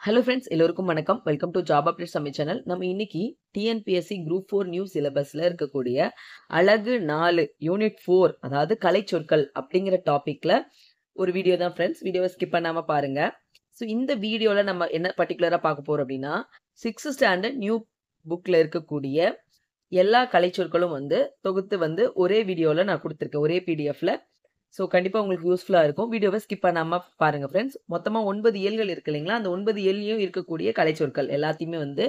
Hello friends, எல்லோருக்கும் வணக்கம். Welcome to job update Sammy channel. நம்ம இன்னைக்கு டிஎன்பிஎஸ்சி குரூப் 4 நியூ சிலபஸ்ல இருக்கக்கூடிய அழகு 4 யூனிட் 4 அதாவது கலைச்சொற்கள் அப்படிங்கிற டாபிக்ல ஒரு வீடியோ தான் ஃப்ரெண்ட்ஸ். வீடியோவை ஸ்கிப் பண்ணாம பாருங்க. ஸோ இந்த வீடியோல நம்ம என்ன பர்டிகுலரா பார்க்க போறோம் அப்படின்னா 6th ஸ்டாண்டர்ட் நியூ புக்ல இருக்கக்கூடிய எல்லா கலைச்சொற்களும் தொகுத்து ஒரே வீடியோல நான் கொடுத்துருக்கேன், ஒரே பிடிஎஃப்ல. ஸோ கண்டிப்பாக உங்களுக்கு யூஸ்ஃபுல்லாக இருக்கும். வீடியோவை ஸ்கிப் பண்ணாமல் பாருங்கள் ஃப்ரெண்ட்ஸ். மொத்தமாக 9 இயல்கள் இருக்கு இல்லைங்களா, அந்த 9 இயல்லையும் இருக்கக்கூடிய கலைச்சொற்கள் எல்லாத்தையுமே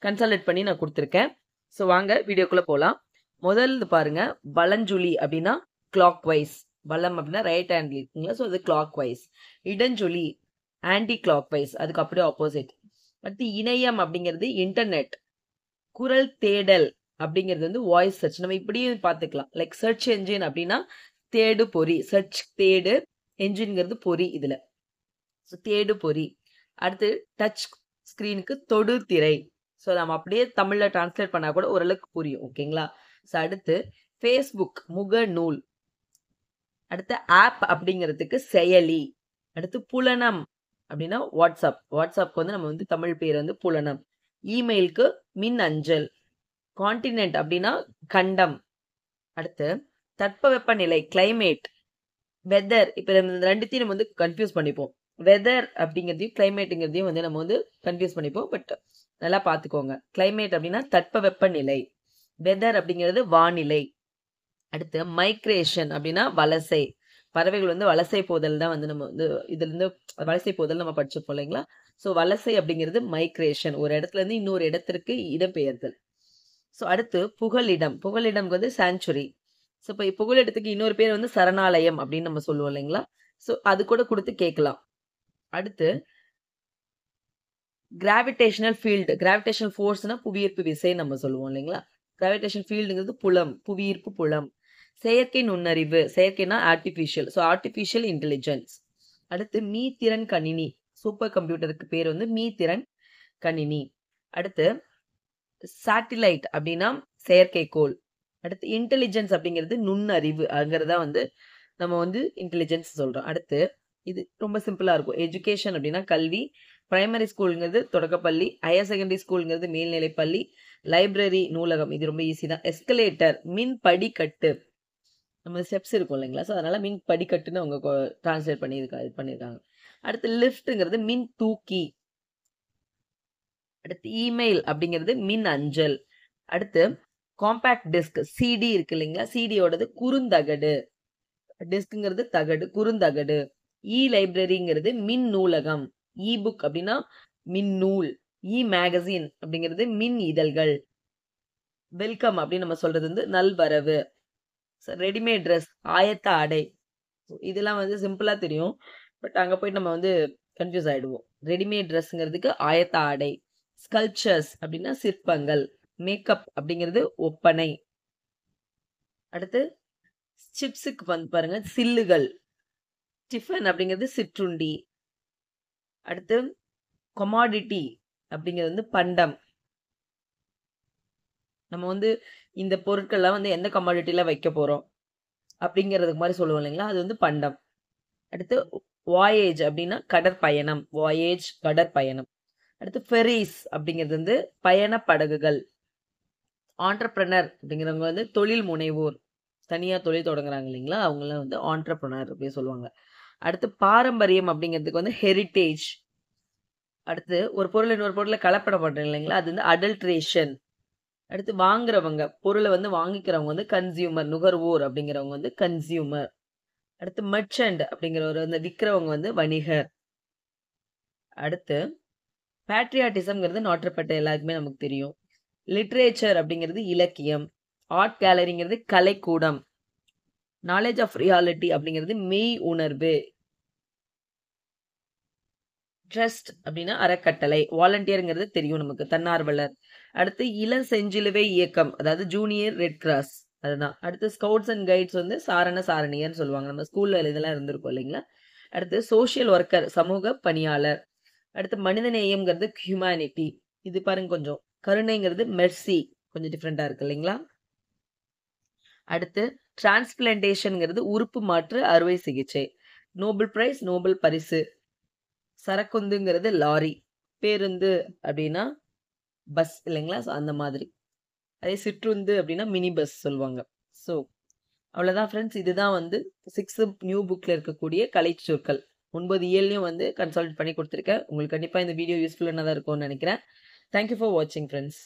கன்சால்டேட் பண்ணி நான் கொடுத்துருக்கேன். ஸோ வாங்க வீடியோக்குள்ளே போகலாம். முதல்ல பாருங்க, வலஞ்சுழி அப்படின்னா கிளாக் வைஸ், வலம் அப்படின்னா ரைட் ஹேண்ட் இருக்குங்களா, ஸோ அது கிளாக் வைஸ். இடஞ்சொலி ஆன்டி கிளாக் வைஸ், அதுக்கு அப்படியே ஆப்போசிட். அடுத்து இணையம் அப்படிங்கிறது இன்டர்நெட். குரல் தேடல் அப்படிங்கிறது வாய்ஸ் சர்ச். நம்ம இப்படியும் பார்த்துக்கலாம். லைக் சர்ச் என்ஜின் அப்படின்னா தேடு பொறி, சர்ச் தேடு, என்ஜின்ங்கிறது பொறி இதுல. ஸோ தேடு பொறி. அடுத்து டச் ஸ்கிரீனுக்கு தொடு திரை. ஸோ நம்ம அப்படியே தமிழ்ல டிரான்ஸ்லேட் பண்ணா கூட ஓரளவுக்கு புரியும், ஓகேங்களா. ஸோ அடுத்து ஃபேஸ்புக் முகநூல். அடுத்து ஆப் அப்படிங்கிறதுக்கு செயலி. அடுத்து புலனம் அப்படின்னா வாட்ஸ்அப். வாட்ஸ்அப்க்கு நம்ம தமிழ் பேர் புலனம். இமெயிலுக்கு மின் அஞ்சல். கான்டினென்ட் அப்படின்னா கண்டம். அடுத்து தட்பவெப்பநிலை கிளைமேட். வெதர், இப்போ ரெண்டுத்தையும் நம்ம கன்ஃபியூஸ் பண்ணிப்போம். வெதர் அப்படிங்கிறதையும் கிளைமேட்டுங்கிறதையும் நம்ம கன்ஃபியூஸ் பண்ணிப்போம். பட் நல்லா பார்த்துக்கோங்க. கிளைமேட் அப்படின்னா தட்பவெப்பநிலை, வெதர் அப்படிங்கிறது வானிலை. அடுத்து மைக்ரேஷன் அப்படின்னா வலசை. பறவைகள் வலசை போதல் தான் நம்ம இதுல இருந்து வலசை போதல் நம்ம படிச்சிருப்போம் இல்லைங்களா. ஸோ வலசை அப்படிங்கிறது மைக்ரேஷன், ஒரு இடத்துல இருந்து இன்னொரு இடத்திற்கு இடம்பெயர்தல். ஸோ அடுத்து புகலிடம். புகலிடம் சாங்சுரி. ஸோ இப்போ புகலிடத்துக்கு இன்னொரு பேர் சரணாலயம் அப்படின்னு நம்ம சொல்லுவோம் இல்லைங்களா. ஸோ அது கூட கொடுத்து கேட்கலாம். அடுத்து கிராவிடேஷனல் ஃபீல்டு. கிராவிடேஷனல் ஃபோர்ஸ்னா புவியீர்ப்பு விசை நம்ம சொல்லுவோம் இல்லைங்களா. கிராவிடேஷன் ஃபீல்டுங்கிறது புலம், புவியீர்ப்பு புலம். செயற்கை நுண்ணறிவு. செயற்கைனா ஆர்டிஃபிஷியல், ஸோ ஆர்டிஃபிஷியல் இன்டெலிஜென்ஸ். அடுத்து மீத்திறன் கணினி. சூப்பர் கம்ப்யூட்டருக்கு பேர் மீத்திறன் கணினி. அடுத்து சேட்டிலைட் அப்படின்னா செயற்கைக்கோள். அடுத்து இன்டெலிஜென்ஸ் அப்படிங்கிறது நுண்ணறிவு, அங்கிறதா நம்ம இன்டெலிஜென்ஸ் சொல்றோம். அடுத்து இது ரொம்ப சிம்பிளா இருக்கும். எஜுகேஷன் அப்படின்னா கல்வி. பிரைமரி ஸ்கூலுங்கிறது தொடக்கப்பள்ளி. ஹையர் செகண்டரி ஸ்கூலுங்கிறது மேல்நிலைப்பள்ளி. லைப்ரரி நூலகம், இது ரொம்ப ஈஸி தான். எஸ்கலேட்டர் மின் படிக்கட்டு. நம்ம ஸ்டெப்ஸ் இருக்கும் இல்லைங்களா, ஸோ அதனால மின் படிக்கட்டுன்னு அவங்க டிரான்ஸ்லேட் பண்ணியிருக்காங்க. அடுத்து லிஃப்ட்ங்கிறது மின் தூக்கி. அடுத்து இமெயில் அப்படிங்கிறது மின் அஞ்சல். அடுத்து காம்பேக்ட் டிஸ்க் சிடி இருக்கு இல்லைங்களா, சிடியோடது குறுந்தகடு. டிஸ்க்ங்கிறது தகடு, குறுந்தகடு. இ லைப்ரரிங்கிறது மின் நூலகம். இ புக் அப்படின்னா மின் நூல். இ மேகசின் அப்படிங்கிறது மின் இதழ்கள். வெல்கம் அப்படின்னு நம்ம சொல்றது நல்வரவு. ரெடிமேட் ட்ரெஸ் ஆயத்த ஆடை. இதெல்லாம் சிம்பிளா தெரியும், பட் அங்க போயிட்டு நம்ம கன்ஃபியூஸ் ஆயிடுவோம். ரெடிமேட் ட்ரெஸ்ங்கிறதுக்கு ஆயத்த ஆடை. ஸ்கல்ப்சர்ஸ் அப்படின்னா சிற்பங்கள். மேக்கப் அப்படிங்கிறது ஒப்பனை. அடுத்து சிப்ஸுக்கு பாருங்க சில்லுகள். டிஃபன் அப்படிங்கிறது சிற்றுண்டி. அடுத்து கொமாடிட்டி அப்படிங்கிறது பண்டம். நம்ம இந்த பொருட்கள்லாம் எந்த கமாடிட்டியில வைக்க போறோம் அப்படிங்கிறதுக்கு மாதிரி சொல்லுவோம் இல்லைங்களா, அது பண்டம். அடுத்து வாயேஜ் அப்படின்னா கடற்பயணம். வாயேஜ் கடற்பயணம். அடுத்து ஃபெரீஸ் அப்படிங்கிறது பயண படகுகள். ஆண்டர்பிரனர் அப்படிங்கிறவங்க தொழில் முனைவோர், தனியா தொழில் தொடங்குறாங்க இல்லைங்களா, அவங்களாம் ஆண்டர்பிரனர் அப்படின்னு சொல்லுவாங்க. அடுத்து பாரம்பரியம் அப்படிங்கிறதுக்கு ஹெரிட்டேஜ். அடுத்து ஒரு பொருள் இன்னொரு பொருளை கலப்படம் பண்றோம் இல்லைங்களா, அது அடல்ட்ரேஷன். அடுத்து வாங்குறவங்க, பொருளை வாங்கிக்கிறவங்க கன்சியூமர், நுகர்வோர் அப்படிங்கிறவங்க கன்சியூமர். அடுத்து மெர்ச்சன்ட் அப்படிங்கிறவர் விற்கிறவங்க வணிகர். அடுத்து பேட்ரியாட்டிசம்ங்கிறது நாட்டுப்பட்ட எல்லாருக்குமே நமக்கு தெரியும். லிட்ரேச்சர் அப்படிங்கிறது இலக்கியம். ஆர்ட் கேலரிங்கிறது கலைக்கூடம். நாலேஜ் ஆஃப் ரியாலிட்டி அப்படிங்கிறது மெய் உணர்வு. ட்ரஸ்ட் அப்படின்னா அறக்கட்டளை. வாலண்டியர்ங்கிறது தெரியும் நமக்கு, தன்னார்வலர். அடுத்து இளம் செஞ்சிலுவை இயக்கம், அதாவது ஜூனியர் ரெட் கிராஸ், அதுதான். அடுத்து ஸ்கவுட்ஸ் அண்ட் கைட்ஸ் சாரண சாரணியர்னு சொல்லுவாங்க, நம்ம ஸ்கூல்ல இதெல்லாம் இருந்திருக்கும் இல்லைங்களா. அடுத்து சோசியல் ஒர்க்கர், சமூக பணியாளர். அடுத்து மனிதநேயம்ங்கிறது ஹியூமனிட்டி. இது பாருங்க கொஞ்சம் கருணைங்கிறது மெர்சி, கொஞ்சம் டிஃப்ரெண்டா இருக்கு இல்லைங்களா. அடுத்து டிரான்ஸ்பிளான்டேஷன்ங்கிறது உறுப்பு மாற்று அறுவை சிகிச்சை. நோபல் பிரைஸ், நோபல் பரிசு. சரக்குந்துங்கிறது லாரி. பேருந்து அப்படின்னா பஸ் இல்லைங்களா? ஸோ அந்த மாதிரி. அதே சிற்றுந்து அப்படின்னா மினி பஸ் சொல்லுவாங்க. ஸோ அவ்வளோதான் ஃப்ரெண்ட்ஸ். இதுதான் வந்து 6th நியூ புக்ல இருக்கக்கூடிய கலைச்சொற்கள். 9 இயல்லையும் வந்து கன்சல்ட் பண்ணி கொடுத்துருக்கேன். உங்களுக்கு கண்டிப்பாக இந்த வீடியோ யூஸ்ஃபுல்லானதாக இருக்கும்னு நினைக்கிறேன். தேங்க்யூ ஃபார் வாட்சிங் ஃப்ரெண்ட்ஸ்.